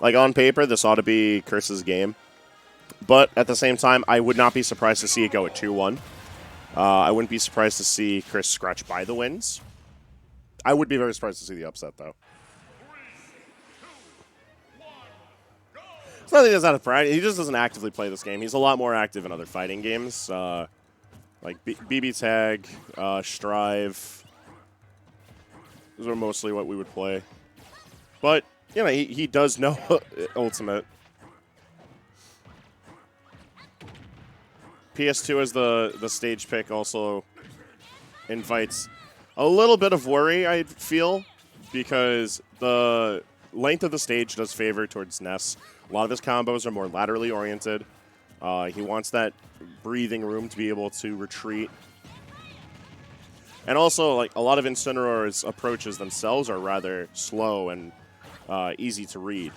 Like, on paper, this ought to be Chris's game. But at the same time, I would not be surprised to see it go at 2-1. I wouldn't be surprised to see Chris scratch by the wins. I would be very surprised to see the upset, though. It's not that he doesn't have pride. He just doesn't actively play this game. He's a lot more active in other fighting games, like BB Tag, Strive. Those are mostly what we would play. But, you know, he does know Ultimate. PS2 as the stage pick also invites a little bit of worry, I feel, because the length of the stage does favor towards Ness. A lot of his combos are more laterally oriented. He wants that breathing room to be able to retreat. And also, like, a lot of Incineroar's approaches themselves are rather slow and easy to read.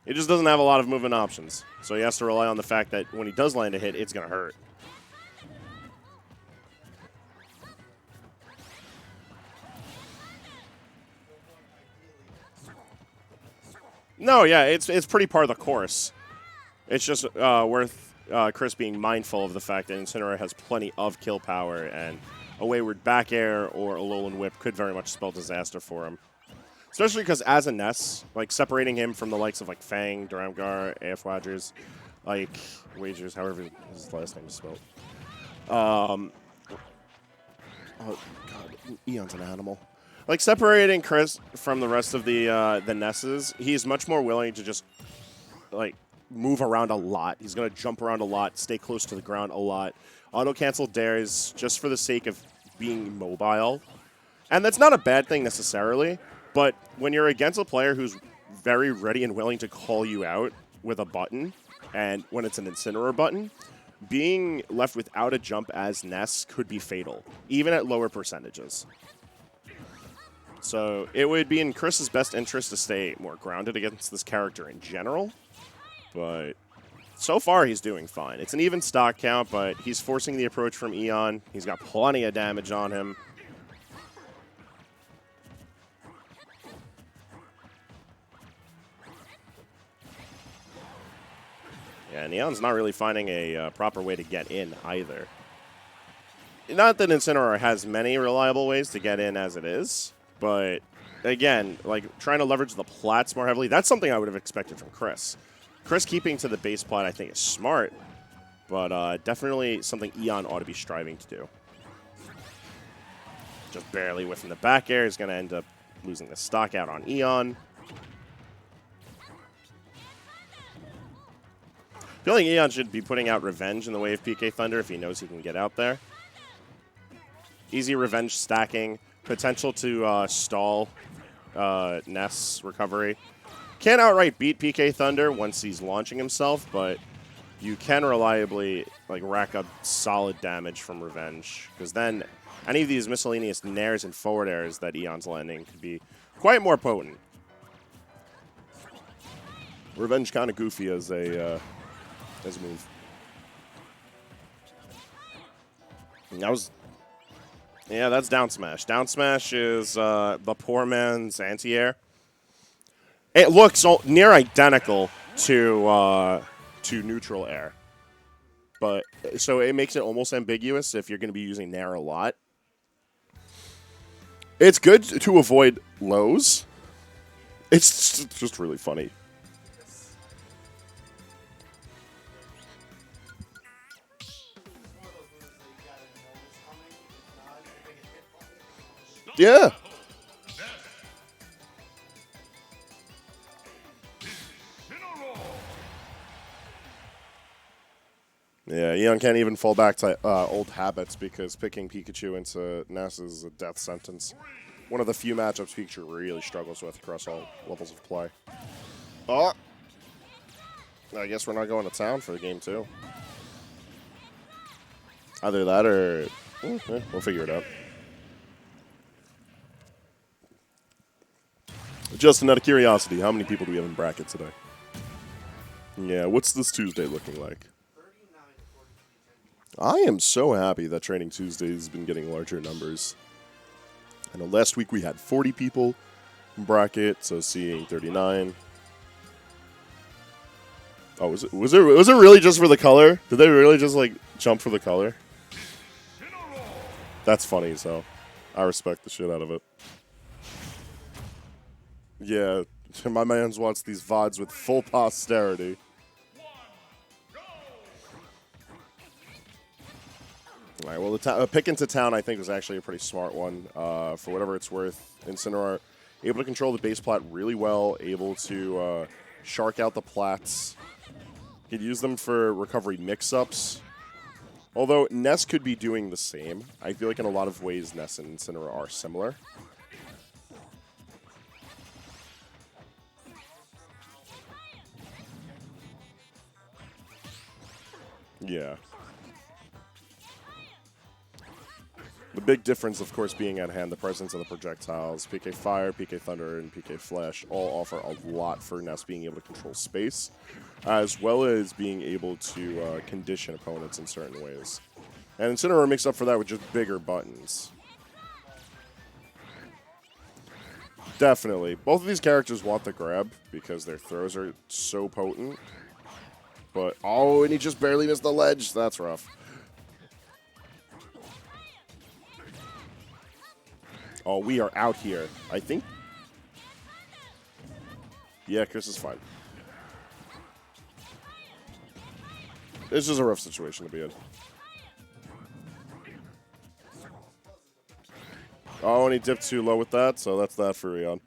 He just doesn't have a lot of movement options. So he has to rely on the fact that when he does land a hit, it's going to hurt. No, yeah, it's pretty par of the course. It's just worth Chris being mindful of the fact that Incineroar has plenty of kill power, and a wayward back air or a Alolan Whip could very much spell disaster for him. Especially because as a Ness, like, separating him from the likes of, like, Fang, Duramgar, AF Wagers, like, Wagers, however his last name is spelled. Oh, God, Eon's an animal. Like, separating Chris from the rest of the Nesses, he's much more willing to just, like, move around a lot. He's going to jump around a lot, stay close to the ground a lot. Auto-cancel dares just for the sake of being mobile. And that's not a bad thing necessarily, but when you're against a player who's very ready and willing to call you out with a button, and when it's an Incineroar button, being left without a jump as Ness could be fatal, even at lower percentages. So it would be in Chris's best interest to stay more grounded against this character in general, but so far he's doing fine. It's an even stock count, but he's forcing the approach from Eon. He's got plenty of damage on him. Yeah, and Eon's not really finding a proper way to get in either. Not that Incineroar has many reliable ways to get in as it is, but again, like, trying to leverage the plats more heavily, that's something I would have expected from Chris. Chris keeping to the base plat, I think, is smart, but definitely something Eon ought to be striving to do. Just barely whiffing the back air is going to end up losing the stock out on Eon. I feel like Eon should be putting out Revenge in the way of PK Thunder if he knows he can get out there. Easy Revenge stacking, potential to stall Ness recovery. Can't outright beat PK Thunder once he's launching himself, but you can reliably, like, rack up solid damage from Revenge, because then any of these miscellaneous nairs and forward airs that Eon's landing could be quite more potent. Revenge kind of goofy as a move. And that was, yeah, that's down smash. Down smash is the poor man's anti-air. It looks near identical to neutral air, but so it makes it almost ambiguous if you're going to be using Nair a lot. It's good to avoid lows. It's just really funny. Yeah. Yeah, Eon can't even fall back to old habits because picking Pikachu into Ness is a death sentence. One of the few matchups Pikachu really struggles with across all levels of play. Oh! I guess we're not going to town for the game, too. Either that or we'll figure it out. Justin, out of curiosity, how many people do we have in bracket today? Yeah, what's this Tuesday looking like? I am so happy that Training Tuesday has been getting larger numbers. I know last week we had 40 people in bracket, so seeing 39. Oh, was it really just for the color? Did they really just like jump for the color? That's funny, so I respect the shit out of it. Yeah, my man's wants these VODs with full posterity. All right, well, the pick into town, I think, was actually a pretty smart one. For whatever it's worth, Incineroar able to control the base plat really well, able to shark out the plats. He'd use them for recovery mix-ups. Although Ness could be doing the same. I feel like in a lot of ways, Ness and Incineroar are similar. Yeah. The big difference, of course, being at hand, the presence of the projectiles. PK Fire, PK Thunder, and PK Flash all offer a lot for Ness being able to control space, as well as being able to condition opponents in certain ways. And Incineroar makes up for that with just bigger buttons. Definitely. Both of these characters want the grab because their throws are so potent. But, oh, and he just barely missed the ledge. That's rough. Oh, we are out here. I think. Yeah, Chris is fine. It's just a rough situation to be in. Oh, and he dipped too low with that, so that's that for Rion.